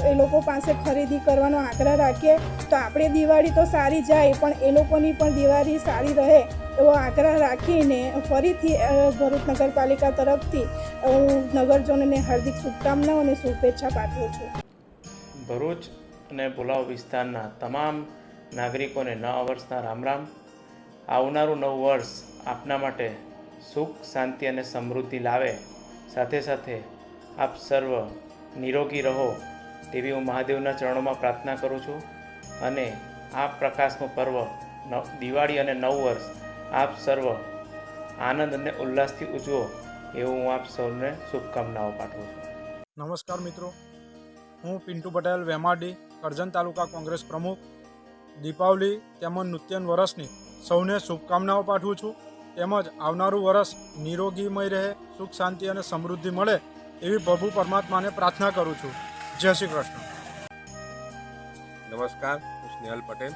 એ લોકો પાસે ખરીદી કરવાનો આગ્રહ રાખીએ તો આપણી દિવાળી તો સારી જાય, પણ એ લોકોની પણ દિવાળી સારી રહે એવો આગ્રહ રાખીને ફરીથી ભરૂચ નગરપાલિકા તરફથી હું નગરજનોને હાર્દિક શુભકામનાઓ અને શુભેચ્છા પાઠવું છું. ભરૂચ અને ભુલાવ વિસ્તારના તમામ નાગરિકોને નવા વર્ષના રામ રામ. આવનારું નવું વર્ષ આપના માટે સુખ, શાંતિ અને સમૃદ્ધિ લાવે. સાથે સાથે આપ સર્વ નિરોગી રહો તેવી હું મહાદેવના ચરણોમાં પ્રાર્થના કરું છું. અને આ પ્રકાશનું પર્વ દિવાળી અને નવું વર્ષ આપ સર્વ આનંદ અને ઉલ્લાસથી ઉજવો એવું હું આપ સૌને શુભકામનાઓ પાઠવું છું. નમસ્કાર મિત્રો, હું પિન્ટુ પટેલ વેમાડી, કરજણ તાલુકા કોંગ્રેસ પ્રમુખ. દીપાવલી તેમજ નૂતન વર્ષની સૌને શુભકામનાઓ પાઠવું છું. તેમજ આવનારું વર્ષ નિરોગીમય રહે, સુખ શાંતિ અને સમૃદ્ધિ મળે એવી પ્રભુ પરમાત્માને પ્રાર્થના કરું છું. જય શ્રી કૃષ્ણ. નમસ્કાર, હું સ્નેહલ પટેલ,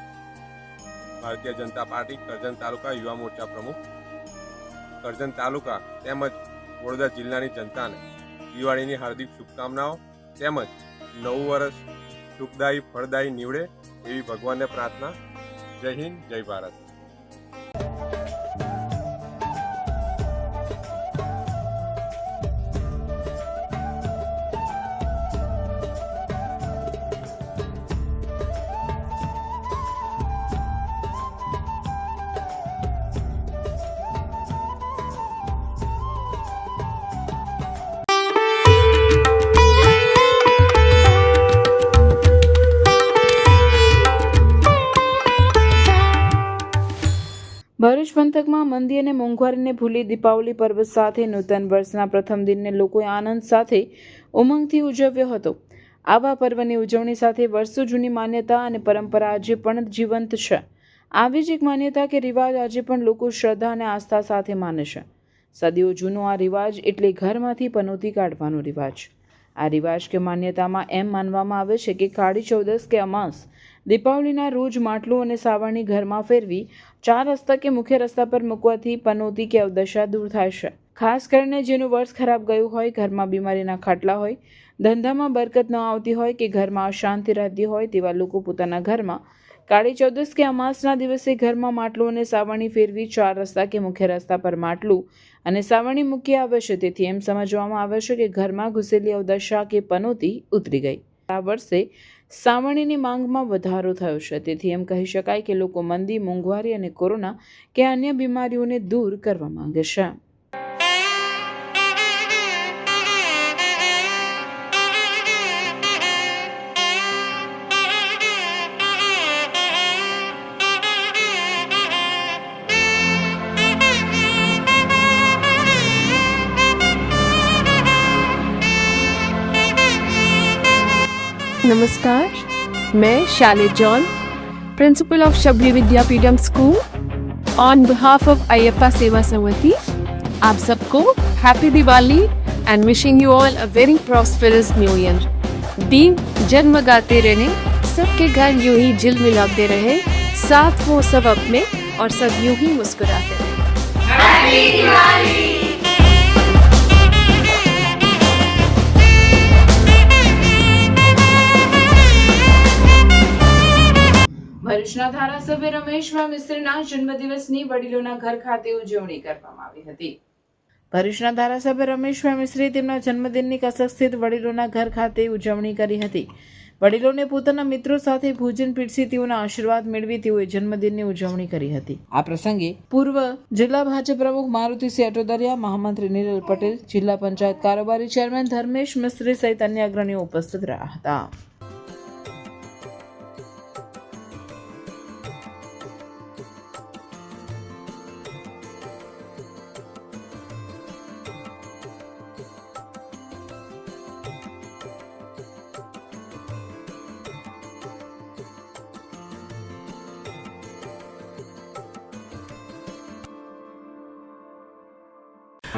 ભારતીય જનતા પાર્ટી કરજણ તાલુકા યુવા મોરચા પ્રમુખ. કરજણ તાલુકા તેમજ વડોદરા જિલ્લાની જનતાને દિવાળીની હાર્દિક શુભકામનાઓ તેમજ નવું વર્ષ સુખદાયી ફળદાયી નીવડે એવી ભગવાનને પ્રાર્થના. જય હિન્દ, જય ભારત. ભરૂચ પંથકમાં મંદી અને મોંઘવારીને ભૂલી દીપાવલી પર્વ સાથે નૂતન વર્ષના પ્રથમ દિનને લોકોએ આનંદ સાથે ઉમંગથી ઉજવ્યો હતો. આવા પર્વની ઉજવણી સાથે વર્ષો જૂની માન્યતા અને પરંપરા આજે પણ જીવંત છે. આવી જ એક માન્યતા કે રિવાજ આજે પણ લોકો શ્રદ્ધા અને આસ્થા સાથે માને છે. સદીઓ જૂનો આ રિવાજ એટલે ઘરમાંથી પનોતી કાઢવાનો રિવાજ. આ રિવાજ કે માન્યતામાં એમ માનવામાં આવે છે કે કાળી ચૌદસ કે અમાસ દીપાવલીના રોજ માટલું અને સાવરણી ઘરમાં ફેરવી 4 રસ્તા કે મુખ્ય રસ્તા પર મૂકવાથી પનોતી કે અવદશા દૂર થાય છે. ખાસ કરીને જેનું વર્ષ ખરાબ ગયું હોય, ઘરમાં બીમારીના ખાટલા હોય, ધંધામાં બરકત ન આવતી હોય કે ઘરમાં અશાંતિ રહેતી હોય તેવા લોકો પોતાના ઘરમાં કાળી ચૌદસ કે અમાસના દિવસે ઘરમાં માટલું અને સાવરણી ફેરવી 4 રસ્તા કે મુખ્ય રસ્તા પર માટલું અને સાવરણી મૂકી આવે છે. તેથી એમ સમજવામાં આવે છે કે ઘરમાં ઘૂસેલી અવદશા કે પનોતી ઉતરી ગઈ. આ વર્ષે સાવરણીની માંગમાં વધારો થયો છે. તેથી એમ કહી શકાય કે લોકો મંદી, મોંઘવારી અને કોરોના કે અન્ય બીમારીઓને દૂર કરવા માંગે છે. नमस्कार, मैं Shaale John, principal of Shabari Vidyapeetham school, on behalf of Ayyappa Seva Samiti, आप सबको happy Diwali and wishing you all a very prosperous new year. दीप जगमगाते रहने, सबके घर यूं ही झिलमिलाते रहे, साथ वो सब अपने और सब यूं ही मुस्कुराते रहे। हैप्पी दिवाली। ભરૂચના ધારાસભ્ય રમેશભાઈ મિસ્ત્રીના જન્મદિવસની વડીલોના ઘર ખાતે ઉજવણી કરવામાં આવી હતી. ભરૂચના ધારાસભ્ય રમેશભાઈ મિસ્ત્રીએ તેમના જન્મદિનની કસક સ્થિત વડીલોના ઘર ખાતે ઉજવણી કરી હતી. વડીલોને પોતાના મિત્રો સાથે ભોજન પીરસી તેઓના આશીર્વાદ મેળવી તેઓએ જન્મદિનની ઉજવણી કરી હતી. આ પ્રસંગે પૂર્વ જિલ્લા ભાજપ પ્રમુખ મારુતિસિંહ અટોદરિયા, મહામંત્રી નિરલ પટેલ, જિલ્લા પંચાયત કારોબારી ચેરમેન ધર્મેશ મિસ્ત્રી સહિત અન્ય અગ્રણીઓ ઉપસ્થિત રહ્યા હતા.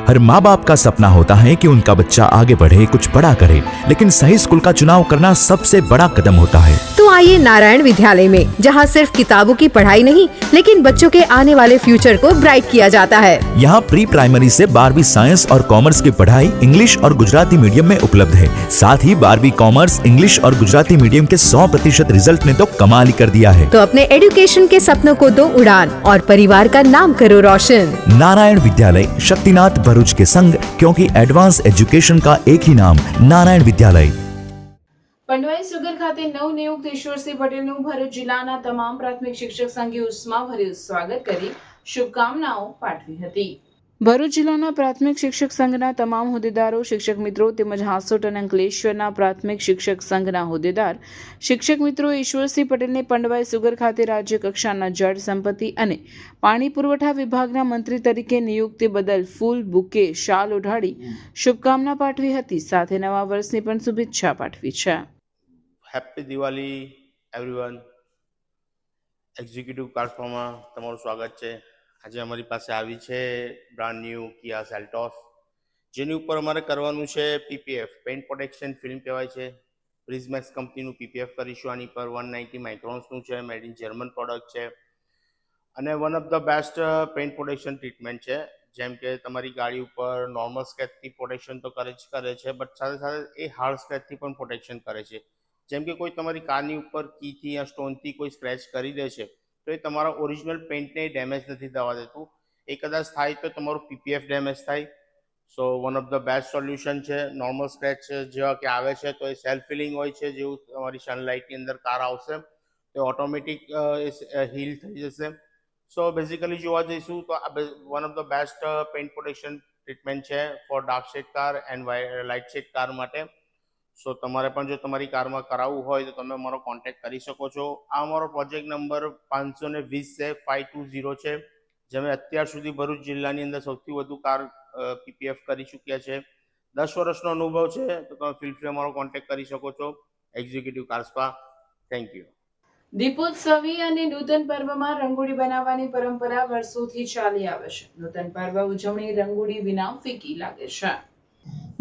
हर माँ बाप का सपना होता है कि उनका बच्चा आगे बढ़े, कुछ बड़ा करे, लेकिन सही स्कूल का चुनाव करना सबसे बड़ा कदम होता है। तो आइए नारायण विद्यालय में, जहाँ सिर्फ किताबों की पढ़ाई नहीं, लेकिन बच्चों के आने वाले फ्यूचर को ब्राइट किया जाता है। यहाँ प्री प्राइमरी से 12वीं साइंस और कॉमर्स की पढ़ाई इंग्लिश और गुजराती मीडियम में उपलब्ध है। साथ ही 12वीं कॉमर्स, इंग्लिश और गुजराती मीडियम के 100% रिजल्ट ने तो कमाल ही कर दिया है। तो अपने एजुकेशन के सपनों को दो उड़ान और परिवार का नाम करो रोशन। नारायण विद्यालय, शक्तिनाथ भरूच के संग, क्योंकि एडवांस एजुकेशन का एक ही नाम, नारायण विद्यालय। પંડવાઈ સુગર ખાતે નવનિયુક્ત ઈશ્વરસિંહ પટેલનું ભરૂચ જિલ્લાના તમામ પ્રાથમિક શિક્ષક સંઘે ઉષ્માભર્યું સ્વાગત કરી શુભકામનાઓ પાઠવી હતી. ભરૂચ જિલ્લાના પ્રાથમિક શિક્ષક સંઘના તમામ હોદ્દેદારો, શિક્ષક મિત્રો તેમજ હાંસોટ અને અંકલેશ્વરના પ્રાથમિક શિક્ષક સંઘના હોદ્દેદાર, શિક્ષક મિત્રો ઈશ્વરસિંહ પટેલને પંડવાઈ સુગર ખાતે રાજ્ય કક્ષાના જળ સંપત્તિ અને પાણી પુરવઠા વિભાગના મંત્રી તરીકે નિયુક્તિ બદલ ફૂલ, બુકે, શાલ ઓઢાડી શુભકામના પાઠવી હતી. સાથે નવા વર્ષની પણ શુભેચ્છા પાઠવી છે. Happy Diwali everyone. એક્ઝિક્યુટિવ કાર્સમાં તમારું સ્વાગત છે. આજે અમારી પાસે આવી છે બ્રાન્ડ ન્યૂ કિયા સેલ્ટોસ, જેની ઉપર અમારે કરવાનું છે પીપીએફ, પેઇન્ટ પ્રોટેક્શન ફિલ્મ કહેવાય છે. પ્રિઝમેક્સ કંપનીનું પીપીએફ કરીશું. આની પર 190 માઇક્રોન્સનું છે, મેડ ઇન જર્મન પ્રોડક્ટ છે અને one of the best paint protection treatment છે. જેમ કે તમારી ગાડી ઉપર નોર્મલ સ્ક્રેચથી પ્રોટેક્શન તો કરે છે, બટ સાથે સાથે એ હાર્ડ સ્ક્રેચથી પણ પ્રોટેક્શન કરે છે. જેમ કે કોઈ તમારી કારની ઉપર કીથી યા સ્ટોનથી કોઈ સ્ક્રેચ કરી દે છે તો એ તમારા ઓરિજિનલ પેઇન્ટને ડેમેજ નથી થવા દેતું. એ કદાચ થાય તો તમારું પીપીએફ ડેમેજ થાય. So one of the best solution છે. નોર્મલ સ્ક્રેચ જેવા કે આવે છે તો એ સેલ્ફ ફિલિંગ હોય છે, જેવું તમારી સનલાઇટની અંદર કાર આવશે તો ઓટોમેટિક હીલ થઈ જશે. સો બેઝિકલી જોવા જઈશું તો આ one of the best paint protection treatment છે for dark shade car and light shade car માટે. સો તમારે પણ જો તમારી કારમાં કરાવવું હોય તો તમે અમારો કોન્ટેક્ટ કરી શકો છો. આ અમારો પ્રોજેક્ટ નંબર 520 છે, 520 છે, જેમે અત્યાર સુધી ભરૂચ જિલ્લાની અંદર સૌથી વધુ કાર પીપીએફ કરી ચૂક્યા છે. 10 વર્ષનો અનુભવ છે, તો તમે ફીલ ફ્રી અમારો કોન્ટેક્ટ કરી શકો છો એક્ઝિક્યુટિવ કાર્સમાં. Thank you. દીપોત્સવી અને નૂતન પર્વમાં રંગોળી બનાવવાની પરંપરા વર્ષોથી ચાલી આવે છે. નૂતન પર્વ ઉજવણી રંગોળી વિના ફીકી લાગે છે.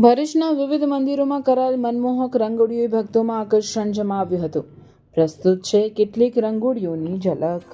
ભરૂચના વિવિધ મંદિરોમાં કરાયેલ મનમોહક રંગોળીઓએ ભક્તોમાં આકર્ષણ જમાવ્યું હતું. પ્રસ્તુત છે કેટલીક રંગોળીઓની ઝલક.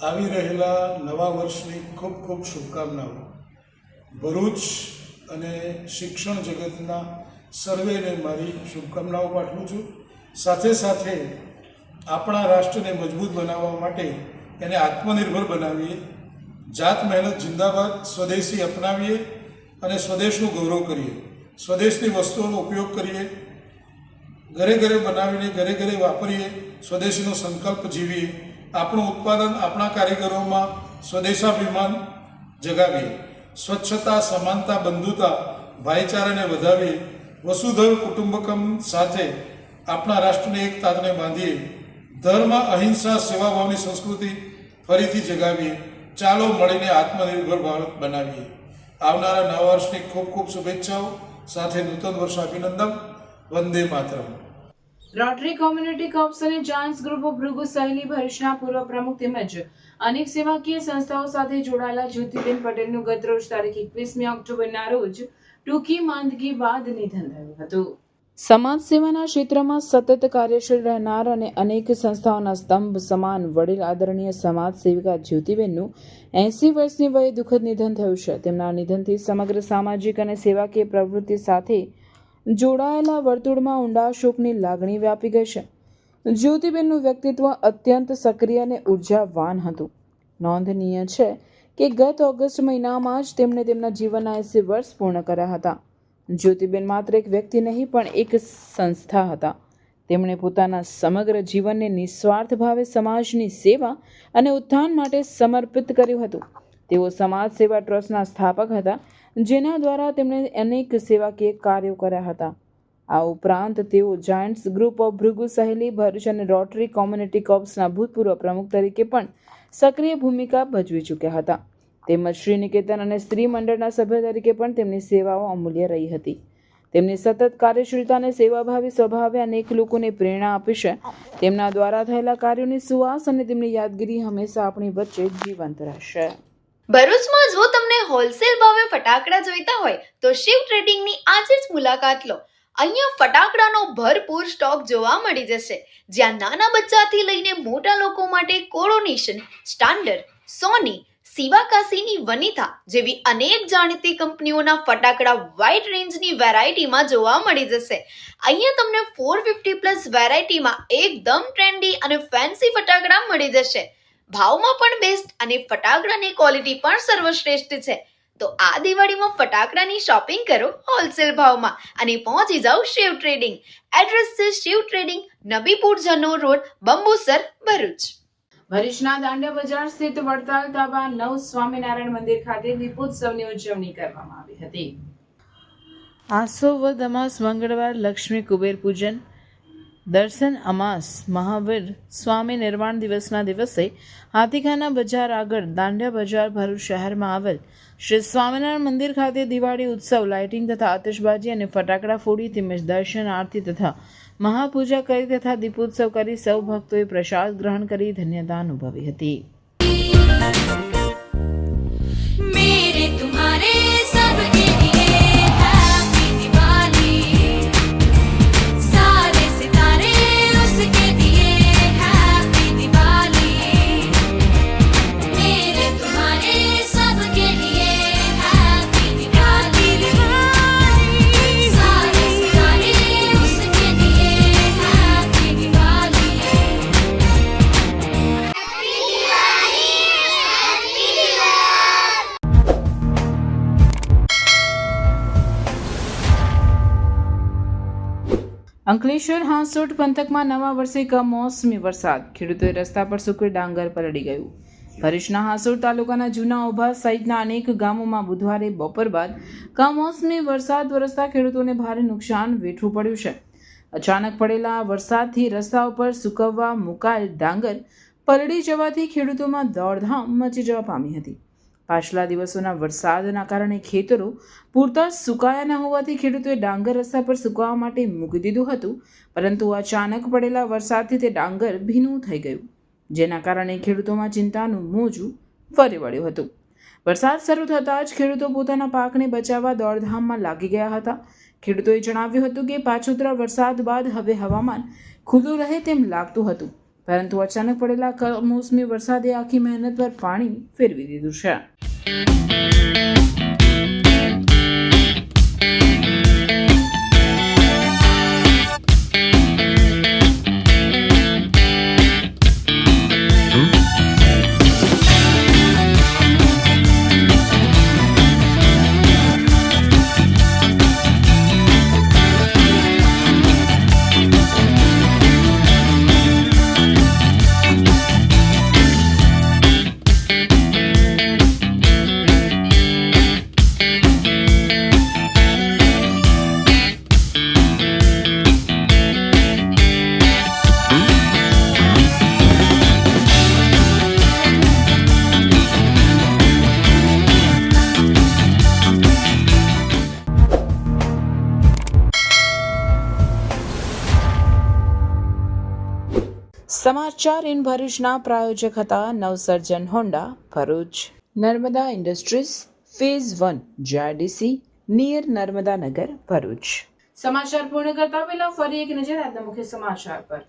આવી રહેલા નવા વર્ષની ખૂબ ખૂબ શુભકામનાઓ. ભરૂચ અને શિક્ષણ જગતના સર્વેને મારી શુભકામનાઓ પાઠવું છું. સાથે સાથે આપણા રાષ્ટ્રને મજબૂત બનાવવા માટે એને આત્મનિર્ભર બનાવીએ, જાત મહેનત જિંદાબાદ, સ્વદેશી અપનાવીએ અને સ્વદેશનું ગૌરવ કરીએ. સ્વદેશની વસ્તુઓનો ઉપયોગ કરીએ, ઘરે ઘરે બનાવીને ઘરે ઘરે વાપરીએ, સ્વદેશીનો સંકલ્પ જીવીએ. આપણું ઉત્પાદન, આપણા કારીગરોમાં સ્વદેશાભિમાન જગાવીએ. સ્વચ્છતા, સમાનતા, બંધુતા, ભાઈચારાને વધાવીએ. વસુધૈવ કુટુંબકમ સાથે આપણા રાષ્ટ્રની એકતાને બાંધીએ. ધર્મ, અહિંસા, સેવાભાવની સંસ્કૃતિ ફરીથી જગાવીએ. ચાલો મળીને આત્મનિર્ભર ભારત બનાવીએ. આવનારા નવા વર્ષની ખૂબ ખૂબ શુભેચ્છાઓ સાથે નૂતન વર્ષ અભિનંદન. Vande Mataram. Rotary community cups અને જાયન્ટ્સ ગ્રુપ ઓફ ભૃગુ સહેલી ભરૂચના પૂર્વ પ્રમુખ તેમજ અનેક સેવાકીય સંસ્થાઓ સાથે જોડાયેલા જ્યોતિબેન પટેલનું ગત રોજ તારીખ 21મી ઓક્ટોબરના રોજ ટૂંકી માંદગી બાદ નિધન થયું હતું. સમાજ સેવાના ક્ષેત્રમાં સતત કાર્યશીલ રહેનાર અને અનેક સંસ્થાઓના સ્તંભ સમાન વડીલ આદરણીય સમાજ સેવિકા જ્યોતિબેનનું 80 વર્ષની વયે દુઃખદ નિધન થયું છે. તેમના નિધનથી સમગ્ર સામાજિક અને સેવાકીય પ્રવૃત્તિ સાથે જોડાયેલા વર્તુળમાં ઊંડા શોકની લાગણી વ્યાપી ગઈ છે. જ્યોતિબેનનું વ્યક્તિત્વ અત્યંત સક્રિય અને ઉર્જાવાન હતું. નોંધનીય છે કે ગત ઓગસ્ટ મહિનામાં જ તેમણે તેમના જીવનના 80 વર્ષ પૂર્ણ કર્યા હતા. જ્યોતિબેન માત્ર એક વ્યક્તિ નહીં પણ એક સંસ્થા હતા. તેમણે પોતાના સમગ્ર જીવનને નિસ્વાર્થ ભાવે સમાજની સેવા અને ઉત્થાન માટે સમર્પિત કર્યું હતું. તેઓ સમાજ સેવા ટ્રસ્ટના સ્થાપક હતા, જેના દ્વારા તેમણે અનેક સેવાકીય કાર્યો કર્યા હતા. આ ઉપરાંત તેઓ જાયન્ટ્સ ગ્રુપ ઓફ ભૃગુ સહેલી ભરૂચ અને રોટરી કોમ્યુનિટી કોર્પ્સના ભૂતપૂર્વ પ્રમુખ તરીકે પણ સક્રિય ભૂમિકા ભજવી ચૂક્યા હતા. તેમજ શ્રી નિકેતન અને સ્ત્રી મંડળના સભ્ય તરીકે પણ તેમની સેવાઓ અમૂલ્ય રહી હતી. તેમની સતત કાર્યશીલતા અને સેવાભાવી સ્વભાવે અનેક લોકોને પ્રેરણા આપી છે. તેમના દ્વારા થયેલા કાર્યોની સુવાસ અને તેમની યાદગીરી હંમેશા આપણી વચ્ચે જીવંત રહેશે. ભરૂચમાં જો તમને હોલસેલ ભાવે ફટાકડા જોઈતા હોય તો શિવ ટ્રેડિંગની આજે જ મુલાકાત લો. અહીંયા ફટાકડાનો ભરપૂર સ્ટોક જોવા મળી જશે, જ્યાં નાના બચ્ચાથી લઈને મોટા લોકો માટે કોરોનેશન, સ્ટાન્ડર્ડ, સોની, સિવાકાસીની વનિતા જેવી અનેક જાણીતી કંપનીઓના ફટાકડા વાઇડ રેન્જની વેરાયટીમાં જોવા મળી જશે. અહીંયા તમને 450+ વેરાયટીમાં એકદમ ટ્રેન્ડી અને ફેન્સી ફટાકડા મળી જશે. ભાવમાં પણ બેસ્ટ અને ફટાકડાની ક્વોલિટી પણ સર્વશ્રેષ્ઠ છે. તો આ દિવાળીમાં ફટાકડાની શોપિંગ કરો હોલસેલ ભાવમાં અને પહોંચી જાઓ શિવ ટ્રેડિંગ. એડ્રેસ છે શિવ ટ્રેડિંગ, નબીપુર જનો રોડ, બંબુસર, ભરૂચ. ભરૂચના દાંડિયા બજાર સ્થિત વડતાલ તાબા 9 સ્વામિનારાયણ મંદિર ખાતે દીપોત્સવની ઉજવણી કરવામાં આવી હતી. આસો વદ અમાસ મંગળવાર લક્ષ્મી કુબેર પૂજન, દર્શન અમાસ મહાવીર સ્વામી નિર્વાણ દિવસના દિવસે હાથીખાના બજાર આગળ દાંડિયા બજાર ભરૂચ શહેરમાં આવેલ શ્રી સ્વામિનારાયણ મંદિર ખાતે દિવાળી ઉત્સવ લાઇટિંગ તથા આતશબાજી અને ફટાકડા ફોડી તેમજ દર્શન, આરતી તથા મહાપૂજા કરી તથા દીપોત્સવ કરી સૌ ભક્તોએ પ્રસાદ ગ્રહણ કરી ધન્યતા અનુભવી હતી. અંકલેશ્વર હાંસોટ પંથકમાં નવા વર્ષે કમોસમી વરસાદ, ખેડૂતોએ રસ્તા પર સૂકું ડાંગર પલળી ગયું. ભરૂચના હાંસોટ તાલુકાના જૂના ઓભા સહિતના અનેક ગામોમાં બુધવારે બપોર બાદ કમોસમી વરસાદ વરસતા ખેડૂતોને ભારે નુકસાન વેઠવું પડ્યું છે. અચાનક પડેલા વરસાદથી રસ્તા ઉપર સૂકવવા મુકાયેલ ડાંગર પલળી જવાથી ખેડૂતોમાં દોડધામ મચી જવા પામી હતી. પાછલા દિવસોના વરસાદના કારણે ખેતરો પૂરતા સુકાયા ન હોવાથી ખેડૂતોએ ડાંગર રસ્તા પર સૂકવવા માટે મૂકી દીધું હતું, પરંતુ અચાનક પડેલા વરસાદથી તે ડાંગર ભીનું થઈ ગયું, જેના કારણે ખેડૂતોમાં ચિંતાનું મોજું ફરી વળ્યું હતું. વરસાદ શરૂ થતાં જ ખેડૂતો પોતાના પાકને બચાવવા દોડધામમાં લાગી ગયા હતા. ખેડૂતોએ જણાવ્યું હતું કે પાછોતરા વરસાદ બાદ હવે હવામાન ખુલ્લું રહે તેમ લાગતું હતું, પરંતુ અચાનક પડેલા કમોસમી વરસાદે આખી મહેનત પર પાણી ફેરવી દીધું છે. સમાચાર ઇન ભરૂચના પ્રાયોજક હતા નવસર્જન Honda Bharuch, Narmada industries phase 1 JRDC near Narmada Nagar Bharuch. સમાચાર પૂર્ણ કરતા પહેલા ફરી એક નજર આજના મુખ્ય સમાચાર પર.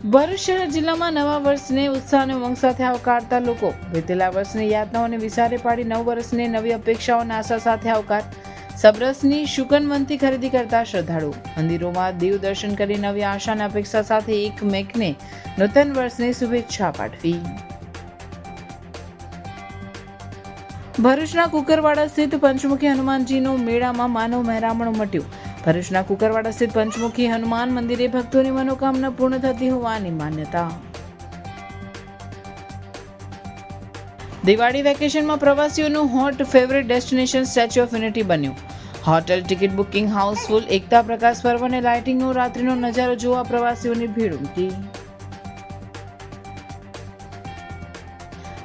ભરૂચ શહેર જિલ્લામાં નવા વર્ષને ઉત્સાહ અને ઉમંગ સાથે આવકારતા લોકો. વીતેલા વર્ષની યાતનાઓને વિસારે પાડી નવ વર્ષને નવી અપેક્ષાઓ અને આશા સાથે આવકાર. સબરસની શુકનવંતી ખરીદી કરતા શ્રદ્ધાળુ. મંદિરોમાં દીવ દર્શન કરી નવી આશા અને અપેક્ષા સાથે એક મેકને નૂતન વર્ષની શુભેચ્છા પાઠવી. ભરૂચના કુકરવાડા સ્થિત પંચમુખી હનુમાનજીનો મેળામાં માનવ મહેરામણ ઉમટ્યું. ભરૂચના કુકરવાડા સ્થિત પંચમુખી હનુમાન મંદિરે ભક્તોની મનોકામના પૂર્ણ થતી હોવાની માન્યતા. દિવાળી વેકેશનમાં પ્રવાસીઓનું hot favourite destination statue of unity બન્યું. Hotel, ticket booking Housefull. એકતા પ્રકાશ પર્વ અને લાઇટિંગનો રાત્રિનો નજારો જોવા પ્રવાસીઓની ભીડ ઉમટી.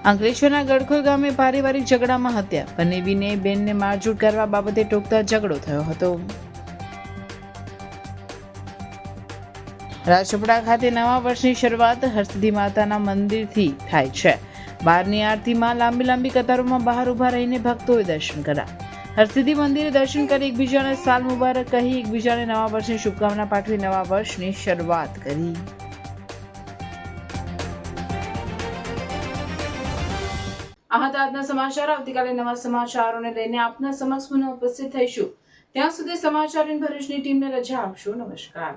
અંકલેશ્વરના ગડખોલ ગામે પારિવારિક ઝઘડામાં હત્યા. બનેવીને બેનને મારઝૂડ કરવા બાબતે ટોકતા ઝઘડો થયો હતો. રાજપીપળા ખાતે નવા વર્ષની શરૂઆત હરસિદ્ધિ માતાના મંદિરથી થાય છે. બહારની આરતીમાં લાંબી લાંબી કતારોમાં બહાર ઉભા રહીને ભક્તોએ દર્શન કર્યા. હરસિદ્ધિ મંદિરે દર્શન કરી એકબીજાને સાલ મુબારક કહી એકબીજાને નવા વર્ષની શુભકામના પાઠવી નવા વર્ષની શરૂઆત કરી. આ હતા આજના સમાચાર. આવતીકાલે નવા સમાચારોને લઈને આપના સમક્ષ પુનઃ ઉપસ્થિત થઈશું. ત્યાં સુધી સમાચાર ઇન ભરૂચની ટીમને રજા આપશો. નમસ્કાર.